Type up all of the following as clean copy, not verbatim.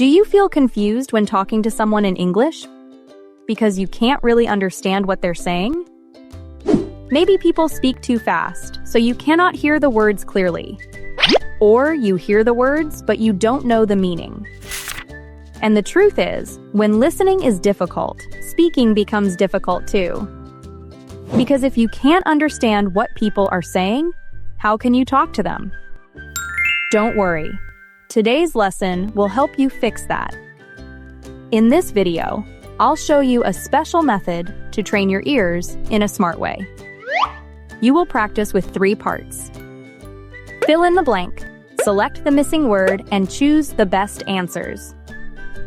Do you feel confused when talking to someone in English? Because you can't really understand what they're saying? Maybe people speak too fast, so you cannot hear the words clearly. Or you hear the words, but you don't know the meaning. And the truth is, when listening is difficult, speaking becomes difficult too. Because if you can't understand what people are saying, how can you talk to them? Don't worry. Today's lesson will help you fix that. In this video, I'll show you a special method to train your ears in a smart way. You will practice with 3 parts. Fill in the blank, select the missing word, and choose the best answers.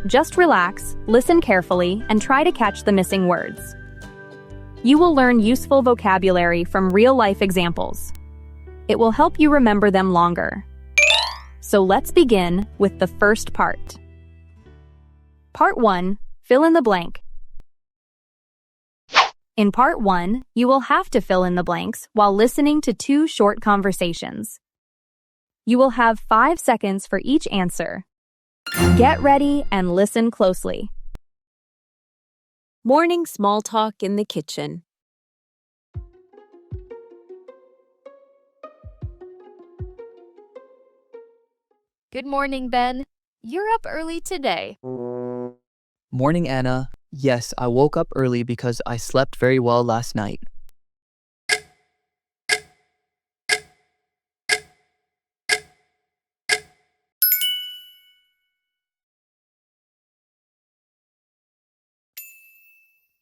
Just relax, listen carefully, and try to catch the missing words. You will learn useful vocabulary from real-life examples. It will help you remember them longer. So let's begin with the first part. Part 1. Fill in the blank. In Part 1, you will have to fill in the blanks while listening to 2 short conversations. You will have 5 seconds for each answer. Get ready and listen closely. Morning small talk in the kitchen. Good morning, Ben. You're up early today. Morning, Anna. Yes, I woke up early because I slept very well last night.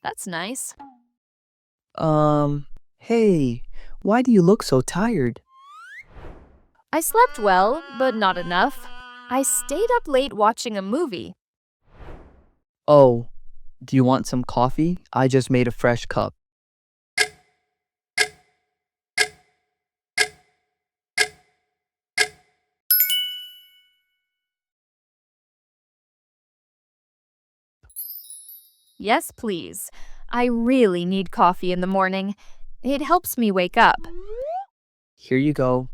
That's nice. Hey, why do you look so tired? I slept well, but not enough. I stayed up late watching a movie. Oh, do you want some coffee? I just made a fresh cup. Yes, please. I really need coffee in the morning. It helps me wake up. Here you go.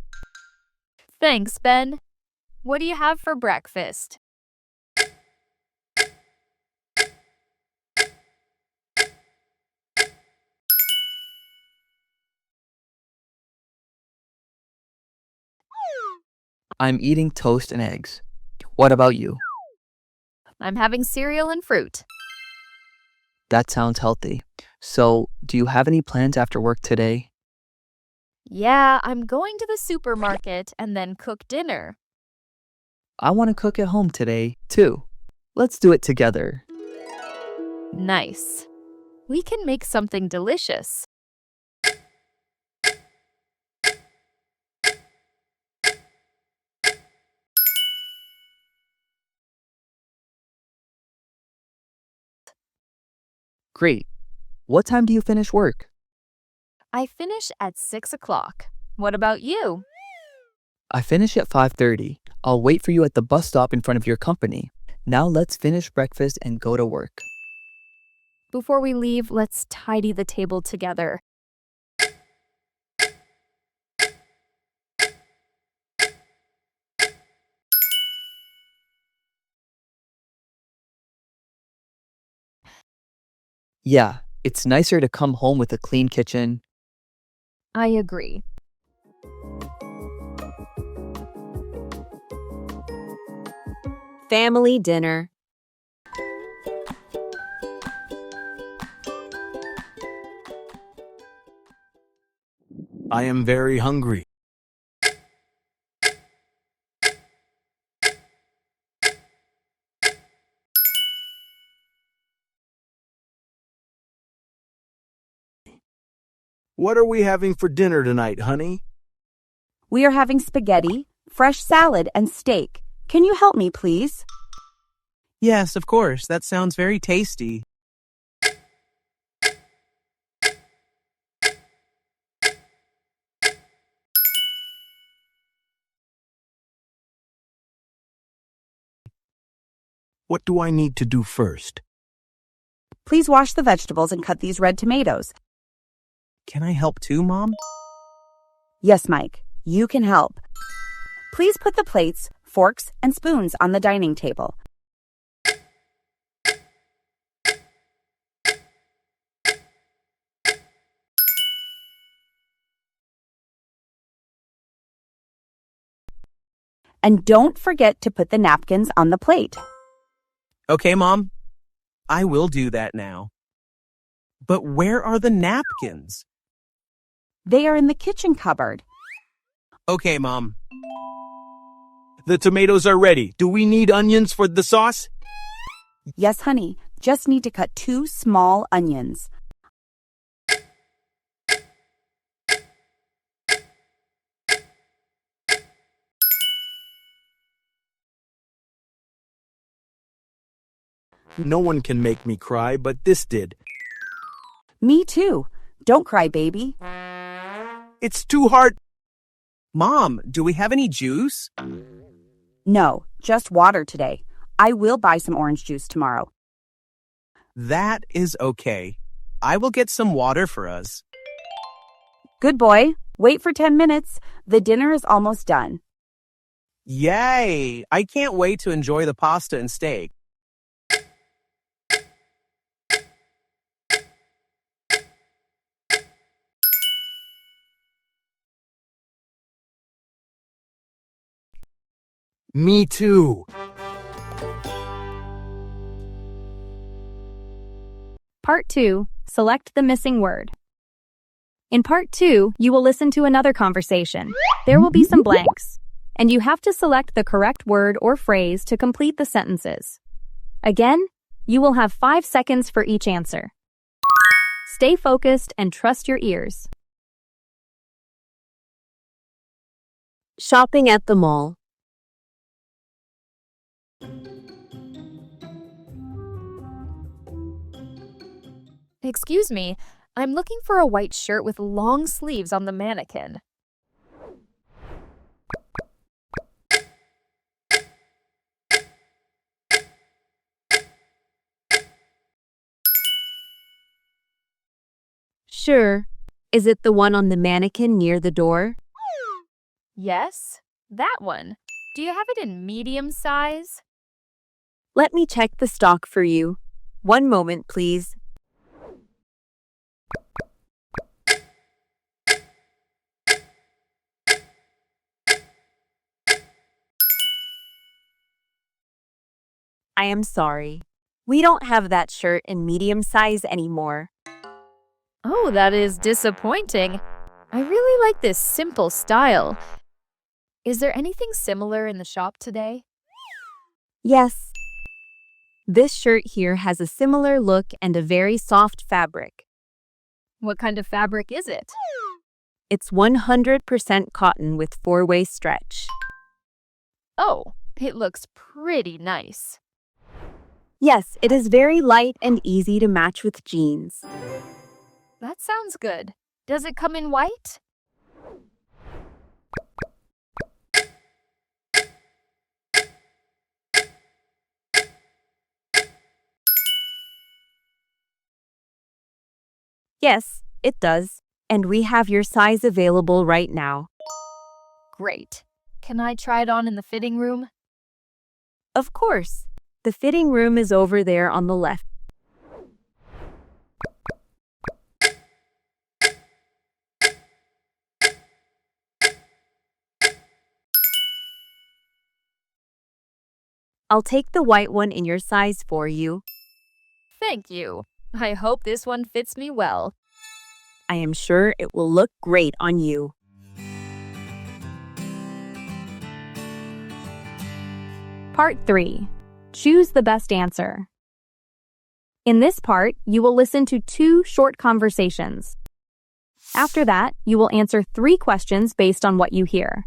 Thanks, Ben. What do you have for breakfast? I'm eating toast and eggs. What about you? I'm having cereal and fruit. That sounds healthy. So, do you have any plans after work today? Yeah, I'm going to the supermarket and then cook dinner. I want to cook at home today, too. Let's do it together. Nice. We can make something delicious. Great. What time do you finish work? I finish at 6 o'clock. What about you? I finish at 5:30. I'll wait for you at the bus stop in front of your company. Now let's finish breakfast and go to work. Before we leave, let's tidy the table together. Yeah, it's nicer to come home with a clean kitchen. I agree. Family dinner. I am very hungry. What are we having for dinner tonight, honey? We are having spaghetti, fresh salad, and steak. Can you help me, please? Yes, of course. That sounds very tasty. What do I need to do first? Please wash the vegetables and cut these red tomatoes. Can I help too, Mom? Yes, Mike, you can help. Please put the plates, forks, and spoons on the dining table. And don't forget to put the napkins on the plate. Okay, Mom. I will do that now. But where are the napkins? They are in the kitchen cupboard. Okay, Mom. The tomatoes are ready. Do we need onions for the sauce? Yes, honey. Just need to cut 2 small onions. No one can make me cry, but this did. Me too. Don't cry, baby. It's too hard. Mom, do we have any juice? No, just water today. I will buy some orange juice tomorrow. That is okay. I will get some water for us. Good boy. Wait for 10 minutes. The dinner is almost done. Yay! I can't wait to enjoy the pasta and steak. Me too. Part 2. Select the missing word. In Part 2, you will listen to another conversation. There will be some blanks, and you have to select the correct word or phrase to complete the sentences. Again, you will have 5 seconds for each answer. Stay focused and trust your ears. Shopping at the mall. Excuse me, I'm looking for a white shirt with long sleeves on the mannequin. Sure. Is it the one on the mannequin near the door? Yes, that one. Do you have it in medium size? Let me check the stock for you. One moment, please. I am sorry. We don't have that shirt in medium size anymore. Oh, that is disappointing. I really like this simple style. Is there anything similar in the shop today? Yes. This shirt here has a similar look and a very soft fabric. What kind of fabric is it? It's 100% cotton with 4-way stretch. Oh, it looks pretty nice. Yes, it is very light and easy to match with jeans. That sounds good. Does it come in white? Yes, it does. And we have your size available right now. Great. Can I try it on in the fitting room? Of course. The fitting room is over there on the left. I'll take the white one in your size for you. Thank you. I hope this one fits me well. I am sure it will look great on you. Part 3. Choose the best answer. In this part, you will listen to 2 short conversations. After that, you will answer 3 questions based on what you hear.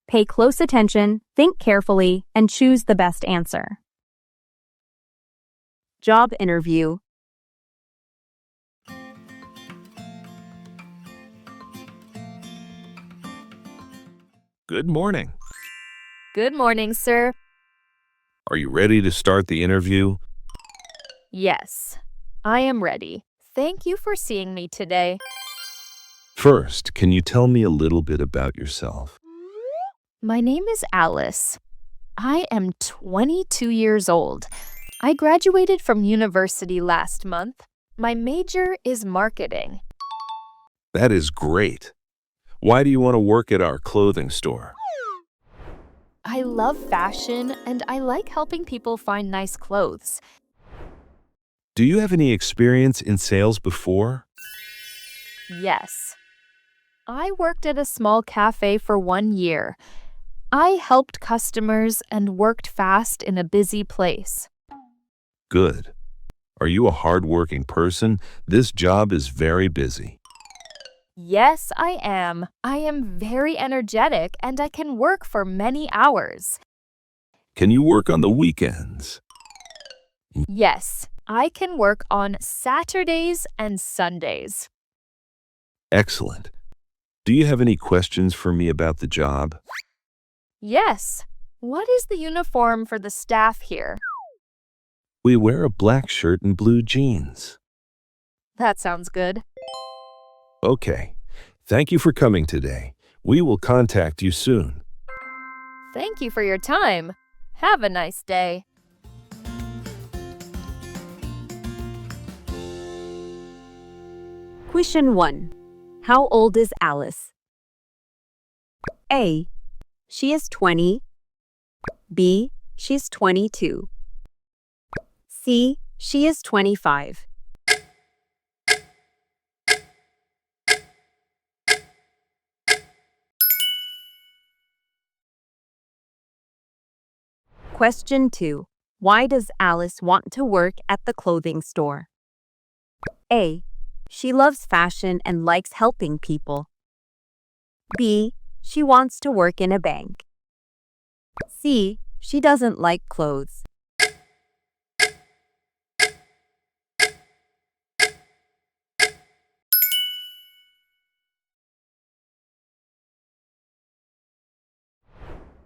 Pay close attention, think carefully, and choose the best answer. Job interview. Good morning. Good morning, sir. Are you ready to start the interview? Yes, I am ready. Thank you for seeing me today. First, can you tell me a little bit about yourself? My name is Alice. I am 22 years old. I graduated from university last month. My major is marketing. That is great. Why do you want to work at our clothing store? I love fashion and I like helping people find nice clothes. Do you have any experience in sales before? Yes. I worked at a small cafe for 1 year. I helped customers and worked fast in a busy place. Good. Are you a hardworking person? This job is very busy. Yes, I am. I am very energetic and I can work for many hours. Can you work on the weekends? Yes, I can work on Saturdays and Sundays. Excellent. Do you have any questions for me about the job? Yes. What is the uniform for the staff here? We wear a black shirt and blue jeans. That sounds good. Okay. Thank you for coming today. We will contact you soon. Thank you for your time. Have a nice day. Question 1. How old is Alice? A. She is 20. B. She's 22. C. She is 25. Question 2. Why does Alice want to work at the clothing store? A. She loves fashion and likes helping people. B. She wants to work in a bank. C. She doesn't like clothes.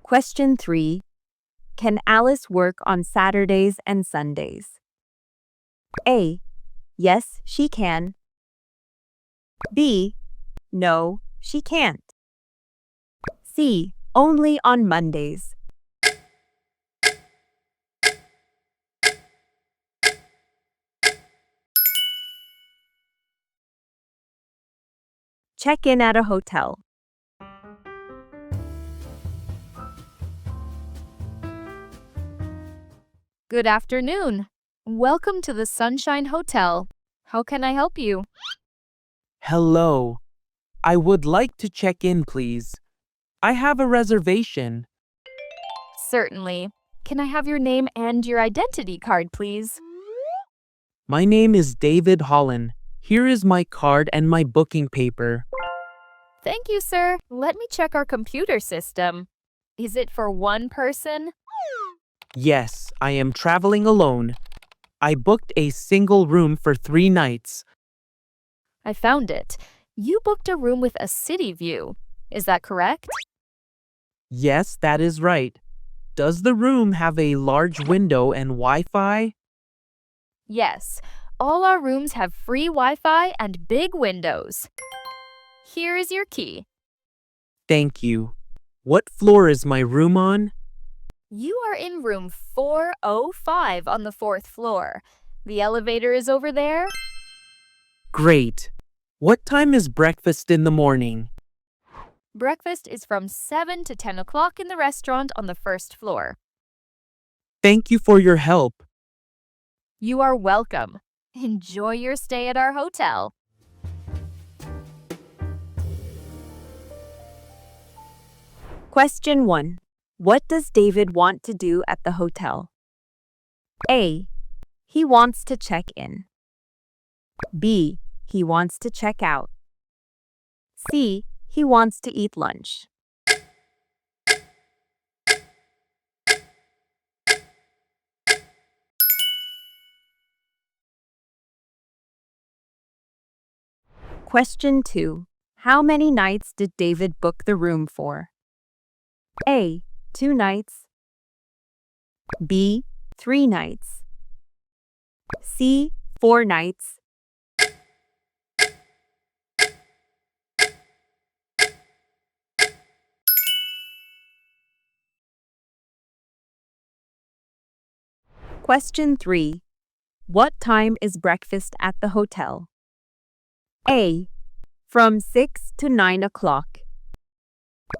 Question 3. Can Alice work on Saturdays and Sundays? A. Yes, she can. B. No, she can't. C. Only on Mondays. Check in at a hotel. Good afternoon. Welcome to the Sunshine Hotel. How can I help you? Hello. I would like to check in, please. I have a reservation. Certainly. Can I have your name and your identity card, please? My name is David Holland. Here is my card and my booking paper. Thank you, sir. Let me check our computer system. Is it for one person? Yes, I am traveling alone. I booked a single room for 3 nights. I found it. You booked a room with a city view. Is that correct? Yes, that is right. Does the room have a large window and Wi-Fi? Yes. All our rooms have free Wi-Fi and big windows. Here is your key. Thank you. What floor is my room on? You are in room 405 on the 4th floor. The elevator is over there. Great. What time is breakfast in the morning? Breakfast is from 7 to 10 o'clock in the restaurant on the 1st floor. Thank you for your help. You are welcome. Enjoy your stay at our hotel. Question 1. What does David want to do at the hotel? A. He wants to check in. B. He wants to check out. C. He wants to eat lunch. Question 2. How many nights did David book the room for? A. 2 nights. B. 3 nights. C. 4 nights. Question 3. What time is breakfast at the hotel? A. From 6 to 9 o'clock.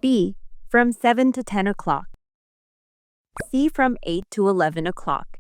B. From 7 to 10 o'clock. C from 8 to 11 o'clock.